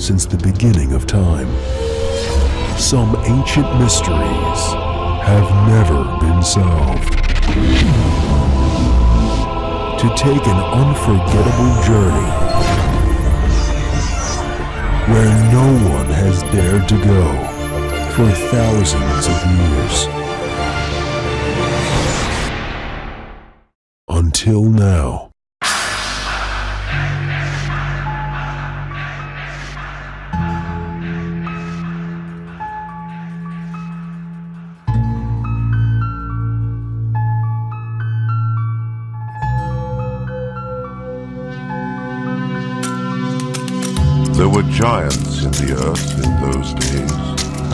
since the beginning of time. Some ancient mysteries have never been solved. To take an unforgettable journey where no one has dared to go for thousands of years. Until now. There were giants in the earth in those days,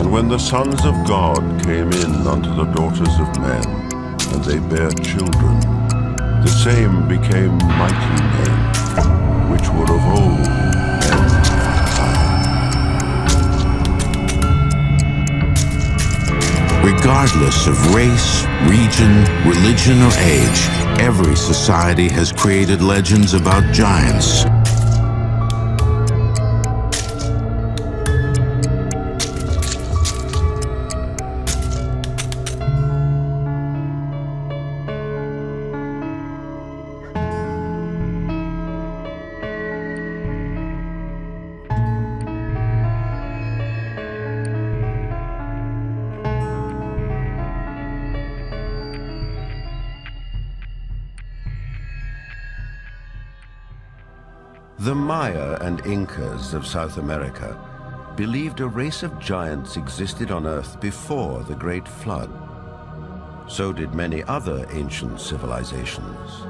and when the sons of God came in unto the daughters of men, and they bare children, the same became mighty men, which were of old men of power. Regardless of race, region, religion, or age, every society has created legends about giants. The Maya and Incas of South America believed a race of giants existed on Earth before the Great Flood. So did many other ancient civilizations.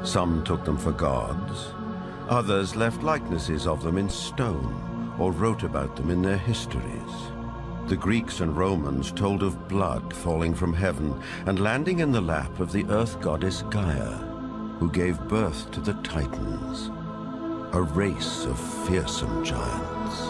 Some took them for gods, others left likenesses of them in stone or wrote about them in their histories. The Greeks and Romans told of blood falling from heaven and landing in the lap of the earth goddess Gaia, who gave birth to the Titans, a race of fearsome giants.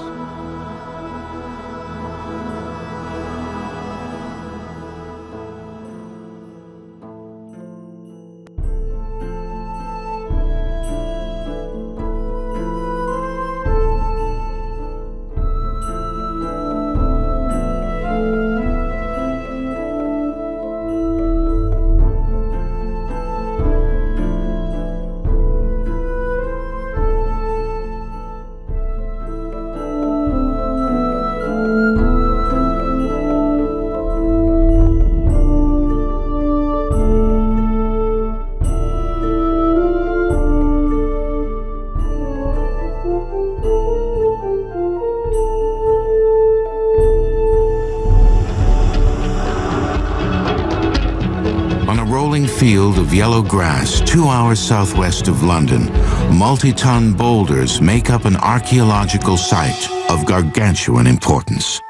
Field of yellow grass 2 hours southwest of London, multi-ton boulders make up an archaeological site of gargantuan importance.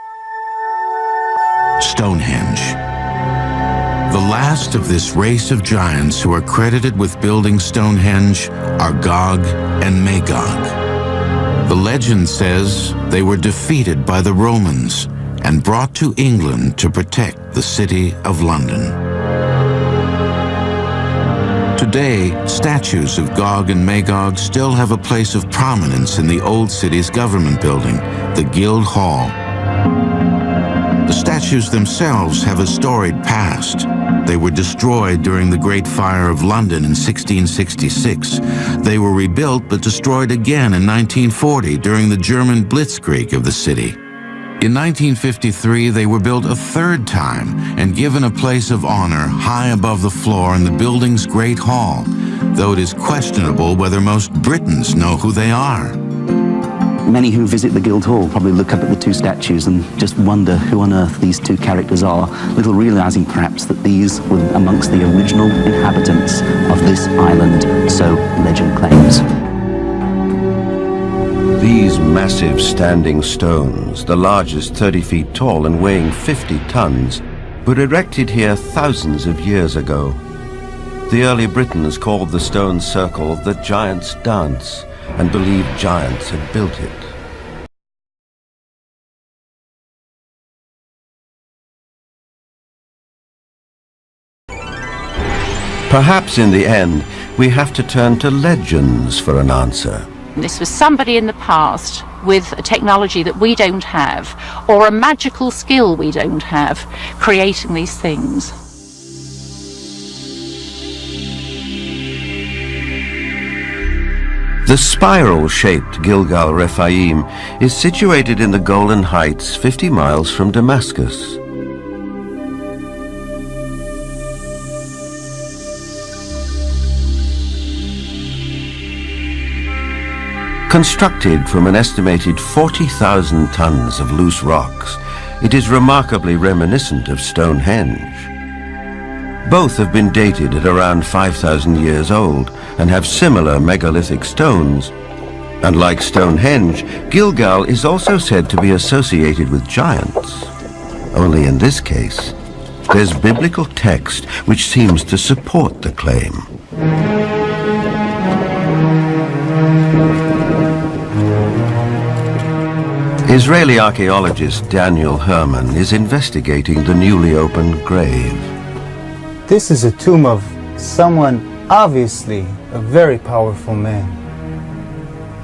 Stonehenge. The last of this race of giants who are credited with building Stonehenge are Gog and Magog. The legend says they were defeated by the Romans and brought to England to protect the city of London. Today, statues of Gog and Magog still have a place of prominence in the old city's government building, the Guild Hall. The statues themselves have a storied past. They were destroyed during the Great Fire of London in 1666. They were rebuilt but destroyed again in 1940 during the German blitzkrieg of the city. In 1953, they were built a third time and given a place of honor high above the floor in the building's Great Hall, though it is questionable whether most Britons know who they are. Many who visit the Guild Hall probably look up at the two statues and just wonder who on earth these two characters are, little realizing perhaps that these were amongst the original inhabitants of this island, so legend claims. These massive standing stones, the largest 30 feet tall and weighing 50 tons, were erected here thousands of years ago. The early Britons called the stone circle the Giant's Dance and believed giants had built it. Perhaps in the end, we have to turn to legends for an answer. This was somebody in the past with a technology that we don't have, or a magical skill we don't have, creating these things. The spiral-shaped Gilgal Rephaim is situated in the Golan Heights, 50 miles from Damascus. Constructed from an estimated 40,000 tons of loose rocks, it is remarkably reminiscent of Stonehenge. Both have been dated at around 5,000 years old and have similar megalithic stones. And like Stonehenge, Gilgal is also said to be associated with giants. Only in this case, there's biblical text which seems to support the claim. Israeli archaeologist Daniel Herman is investigating the newly opened grave. This is a tomb of someone, obviously a very powerful man.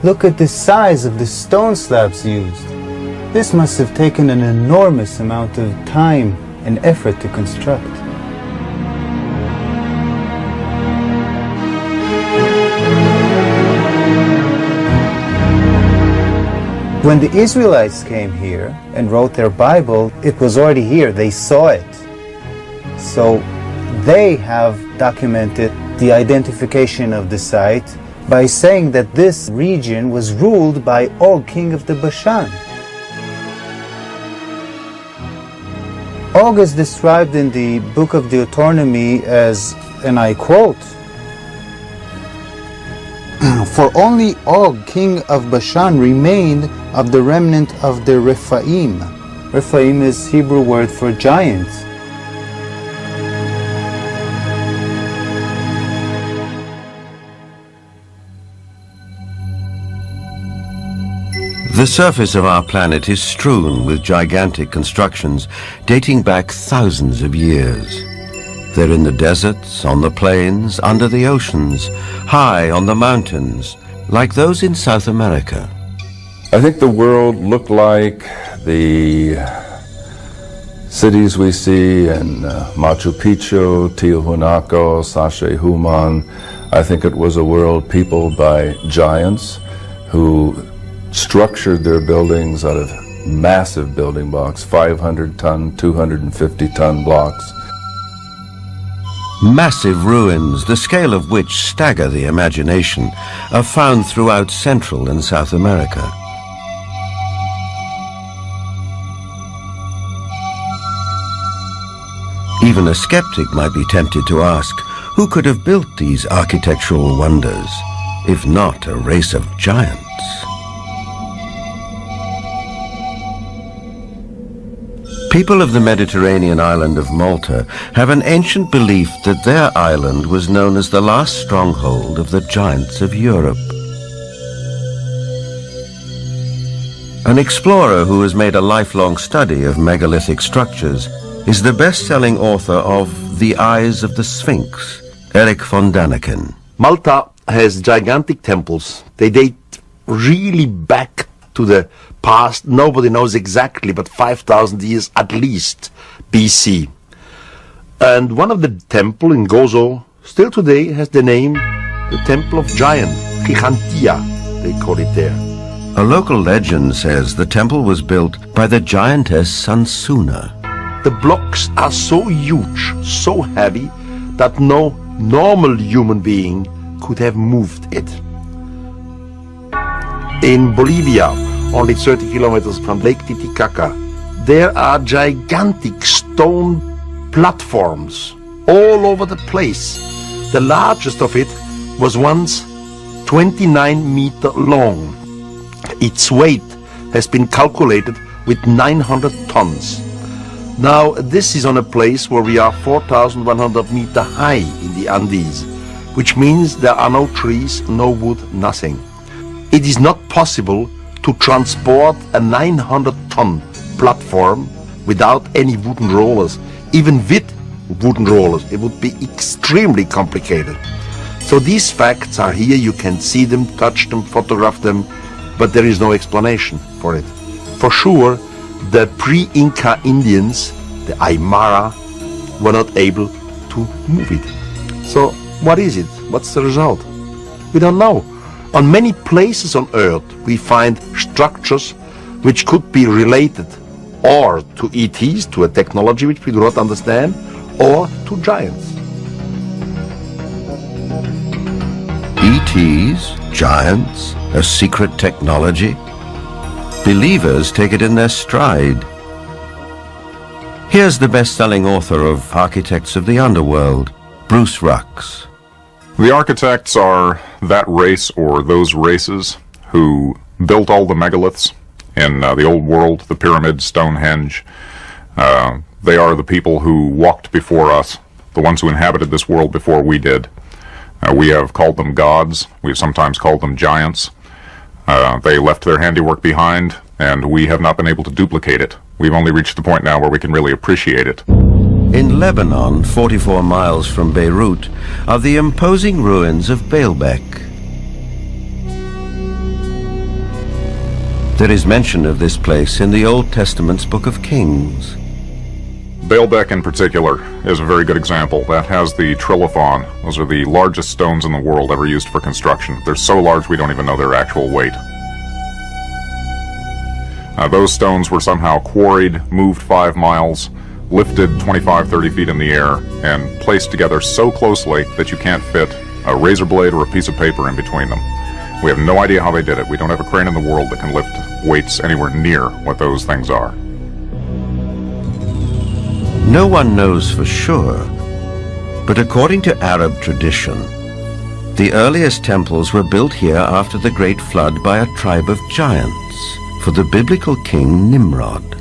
Look at the size of the stone slabs used. This must have taken an enormous amount of time and effort to construct. When the Israelites came here and wrote their Bible, it was already here. They saw it. So they have documented the identification of the site by saying that this region was ruled by Og, king of the Bashan. Og is described in the book of Deuteronomy as, and I quote, "For only Og, king of Bashan, remained of the remnant of the Rephaim." Rephaim is Hebrew word for giant. The surface of our planet is strewn with gigantic constructions dating back thousands of years. They're in the deserts, on the plains, under the oceans, high on the mountains, like those in South America. I think the world looked like the cities we see in Machu Picchu, Tiahuanaco, Sacsayhuaman. I think it was a world peopled by giants who structured their buildings out of massive building blocks, 500-ton, 250-ton blocks. Massive ruins, the scale of which stagger the imagination, are found throughout Central and South America. Even a skeptic might be tempted to ask, who could have built these architectural wonders, if not a race of giants? People of the Mediterranean island of Malta have an ancient belief that their island was known as the last stronghold of the giants of Europe. An explorer who has made a lifelong study of megalithic structures is the best-selling author of The Eyes of the Sphinx, Eric von Daniken. Malta has gigantic temples. They date really back to the past. Nobody knows exactly, but 5,000 years at least BC. And one of the temple in Gozo still today has the name the Temple of Giant, Gigantia, they call it there. A local legend says the temple was built by the giantess Sansuna. The blocks are so huge, so heavy, that no normal human being could have moved it. In Bolivia, only 30 kilometers from Lake Titicaca, there are gigantic stone platforms all over the place. The largest of it was once 29 meters long. Its weight has been calculated with 900 tons. Now, this is on a place where we are 4,100 meters high in the Andes, which means there are no trees, no wood, nothing. It is not possible to transport a 900-ton platform without any wooden rollers. Even with wooden rollers, it would be extremely complicated. So these facts are here. You can see them, touch them, photograph them. but there is no explanation for it. For sure, the pre-Inca Indians, the Aymara, were not able to move it. So what is it? What's the result? We don't know. On many places on Earth we find structures which could be related or to ETs, to a technology which we do not understand, or to giants. ETs, giants, a secret technology? Believers take it in their stride. Here's the best-selling author of Architects of the Underworld, Bruce Rux. The architects are that race or those races who built all the megaliths in the old world, the pyramids, Stonehenge. They are the people who walked before us, the ones who inhabited this world before we did. We have called them gods. We've sometimes called them giants. They left their handiwork behind, and we have not been able to duplicate it. We've only reached the point now where we can really appreciate it. In Lebanon, 44 miles from Beirut, are the imposing ruins of Baalbek. There is mention of this place in the Old Testament's Book of Kings. Baalbek in particular is a very good example. That has the trilithon. Those are the largest stones in the world ever used for construction. They're so large we don't even know their actual weight. Those stones were somehow quarried, moved 5 miles, lifted 25-30 feet in the air, and placed together so closely that you can't fit a razor blade or a piece of paper in between them. We have no idea how they did it. We don't have a crane in the world that can lift weights anywhere near what those things are. No one knows for sure, but according to Arab tradition, the earliest temples were built here after the Great Flood by a tribe of giants for the biblical king Nimrod.